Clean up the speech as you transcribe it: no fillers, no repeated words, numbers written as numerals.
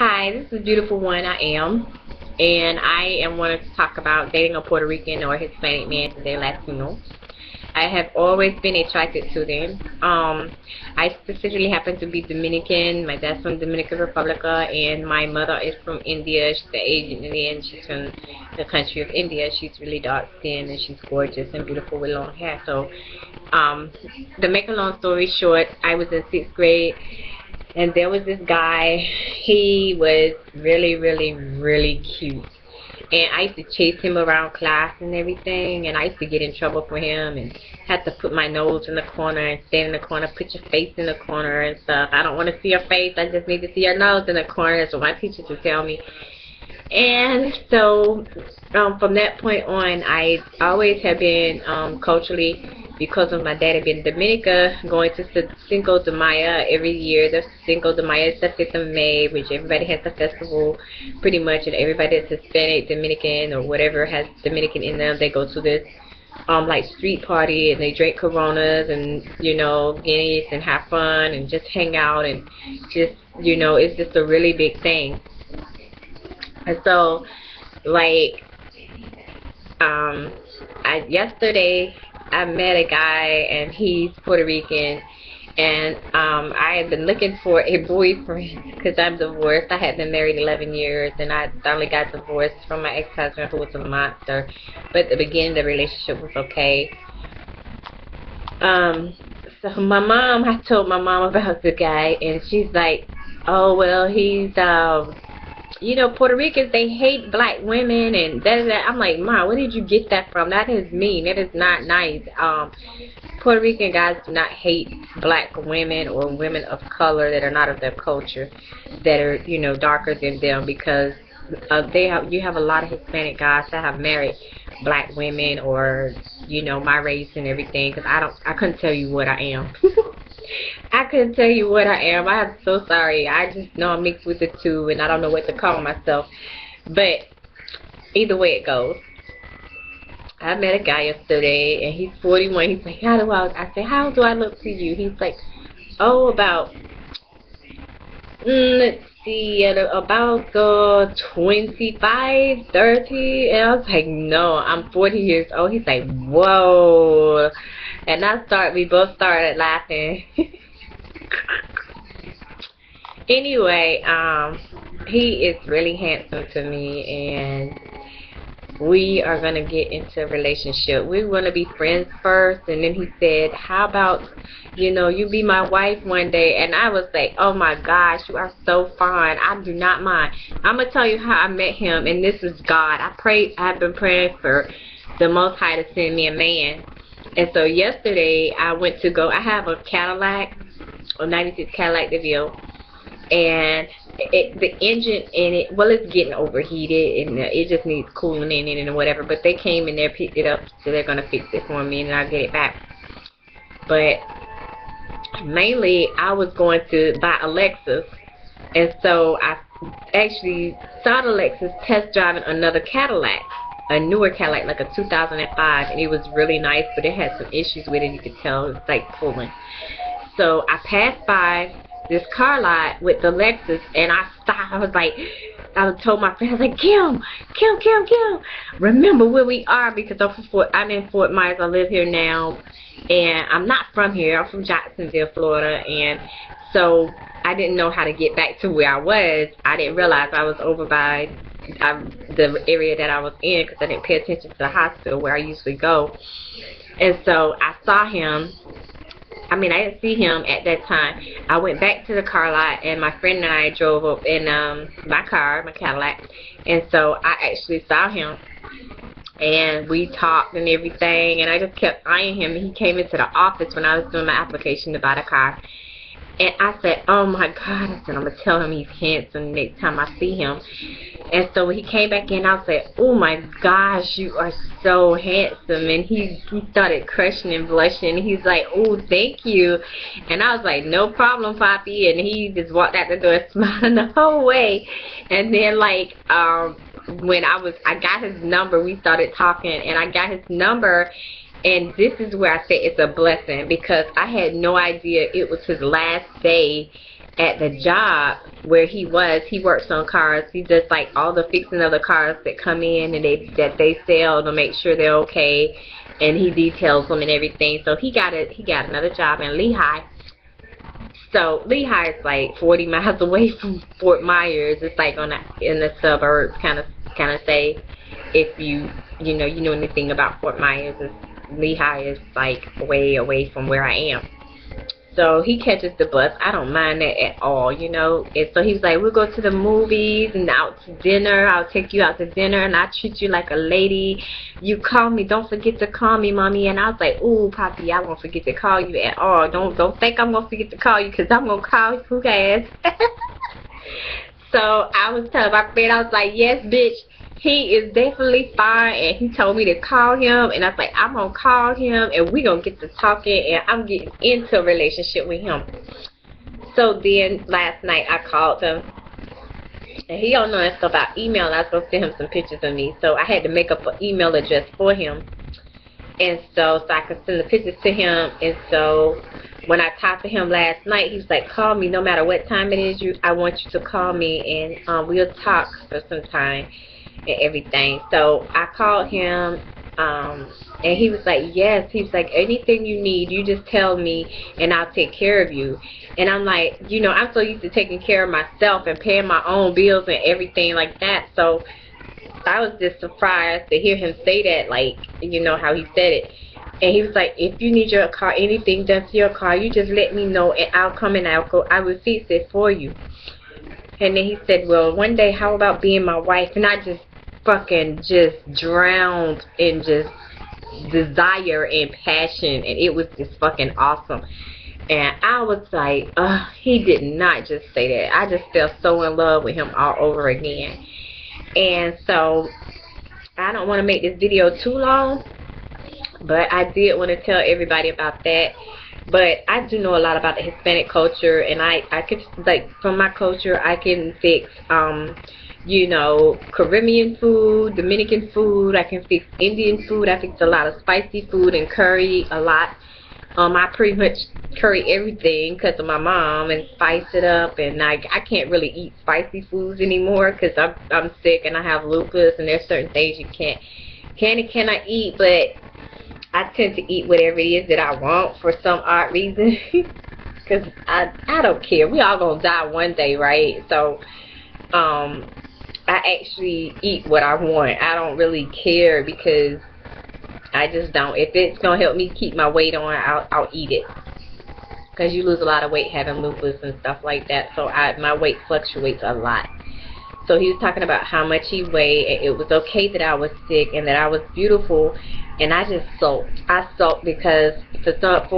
Hi, this is Beautiful One. I am. And I am wanting to talk about dating a Puerto Rican or Hispanic man because they're Latino. I have always been attracted to them. I specifically happen to be Dominican. My dad's from Dominican Republic, and my mother is from India. She's the Asian Indian. She's from the country of India. She's really dark skinned and she's gorgeous and beautiful with long hair. So, to make a long story short, I was in 6th grade. And there was this guy. He was really, really, really cute. And I used to chase him around class and everything. And I used to get in trouble for him and had to put my nose in the corner and stand in the corner, put your face in the corner and stuff. I don't want to see your face. I just need to see your nose in the corner. That's what my teachers would tell me. And so from that point on, I always have been culturally, because of my daddy being Dominica, going to Cinco de Mayo every year. The Cinco de Mayo is the 5th of May, which everybody has a festival pretty much, and everybody that's Hispanic, Dominican, or whatever has Dominican in them, they go to this like street party and they drink Coronas and Guinness and have fun and just hang out and just it's just a really big thing. And so, like, yesterday I met a guy and he's Puerto Rican, and I had been looking for a boyfriend because I'm divorced. I had been married 11 years and I finally got divorced from my ex-husband who was a monster, but at the beginning the relationship was okay. So my mom, I told my mom about the guy and she's like, oh well, he's Puerto Ricans, they hate black women and that. I'm like, Mom, where did you get that from? That is mean. That is not nice. Puerto Rican guys do not hate black women or women of color that are not of their culture, that are, darker than them, because you have a lot of Hispanic guys that have married black women or, my race and everything, because I couldn't tell you what I am. I couldn't tell you what I am. I'm so sorry. I just know I'm mixed with the two, and I don't know what to call myself. But either way it goes, I met a guy yesterday, and he's 41. He's like, I said, how do I look to you? He's like, oh, about, let's see, about 25, 30. And I was like, no, I'm 40 years old. He's like, whoa. And we both started laughing. Anyway, he is really handsome to me, and we are going to get into a relationship. We want to be friends first, and then he said, how about, you be my wife one day? And I was like, oh my gosh, you are so fine. I do not mind. I'm going to tell you how I met him, and this is God. I've been praying for the Most High to send me a man. And so yesterday I I have a Cadillac, a 96 Cadillac DeVille, and the engine in it, well, it's getting overheated and it just needs cooling in it and whatever, but they came in there, picked it up, so they're going to fix it for me and I'll get it back. But mainly I was going to buy a Lexus, and so I actually saw the Lexus test driving another Cadillac, a newer Cadillac, like a 2005, and it was really nice, but it had some issues with it. You could tell it was like pulling. So I passed by this car lot with the Lexus, and I stopped. I told my friend, I was like, Kim, remember where we are, because I'm in Fort Myers. I live here now, and I'm not from here. I'm from Jacksonville, Florida, and so I didn't know how to get back to where I was. I didn't realize I was over by the area that I was in, because I didn't pay attention to the hospital where I usually go. And so I saw him. I didn't see him at that time. I went back to the car lot, and my friend and I drove up in my car, my Cadillac, and so I actually saw him, and we talked and everything, and I just kept eyeing him. He came into the office when I was doing my application to buy the car, and I said, oh my God, I said, I'm going to tell him he's handsome next time I see him. And so when he came back in, I said, oh my gosh, you are so handsome. And he started crushing and blushing. He's like, oh, thank you. And I was like, no problem, Poppy. And he just walked out the door smiling the whole way. And then when I got his number, we started talking, and I got his number. And this is where I say it's a blessing, because I had no idea it was his last day at the job where he works on cars. He does like all the fixing of the cars that come in and they sell to make sure they're okay, and he details them and everything. So he got another job in Lehigh. So Lehigh is like 40 miles away from Fort Myers. It's like in the suburbs, kind of say, if you know anything about Fort Myers. Lehigh is like way away from where I am. So he catches the bus. I don't mind that at all, you know. And so he's like, we'll go to the movies and out to dinner. I'll take you out to dinner and I'll treat you like a lady. You call me. Don't forget to call me, Mommy. And I was like, ooh, Poppy, I won't forget to call you at all. Don't think I'm going to forget to call you, because I'm going to call you, who cares? So I was telling my friend, I was like, yes, bitch. He is definitely fine, and he told me to call him, and I was like, I'm going to call him, and we're going to get to talking, and I'm getting into a relationship with him. So then, last night, I called him, and he don't know anything about email, and I was supposed to send him some pictures of me, so I had to make up an email address for him, and so I could send the pictures to him. And so when I talked to him last night, he's like, call me no matter what time it is, I want you to call me, and we'll talk for some time and everything. So I called him, and he was like, yes. He was like, anything you need, you just tell me and I'll take care of you. And I'm like, you know, I'm so used to taking care of myself and paying my own bills and everything like that. So I was just surprised to hear him say that, like, you know, how he said it. And he was like, if you need your car, anything done to your car, you just let me know and I'll come and I will fix it for you. And then he said, well, one day, how about being my wife? And I just drowned in just desire and passion, and it was just fucking awesome. And I was like, he did not just say that. I just felt so in love with him all over again. And so I don't want to make this video too long, but I did want to tell everybody about that. But I do know a lot about the Hispanic culture, and I could, like, from my culture, I can fix you know, Caribbean food, Dominican food. I can fix Indian food. I fix a lot of spicy food and curry a lot. I pretty much curry everything because of my mom and spice it up. And I can't really eat spicy foods anymore because I'm sick and I have lupus, and there's certain things you cannot eat. But I tend to eat whatever it is that I want for some odd reason, because I don't care. We all gonna die one day, right? So I actually eat what I want. I don't really care, because I just don't. If it's gonna help me keep my weight on, I'll eat it. Because you lose a lot of weight having lupus and stuff like that. So my weight fluctuates a lot. So he was talking about how much he weighed, and it was okay that I was sick and that I was beautiful, and I just sulked. I sulked because for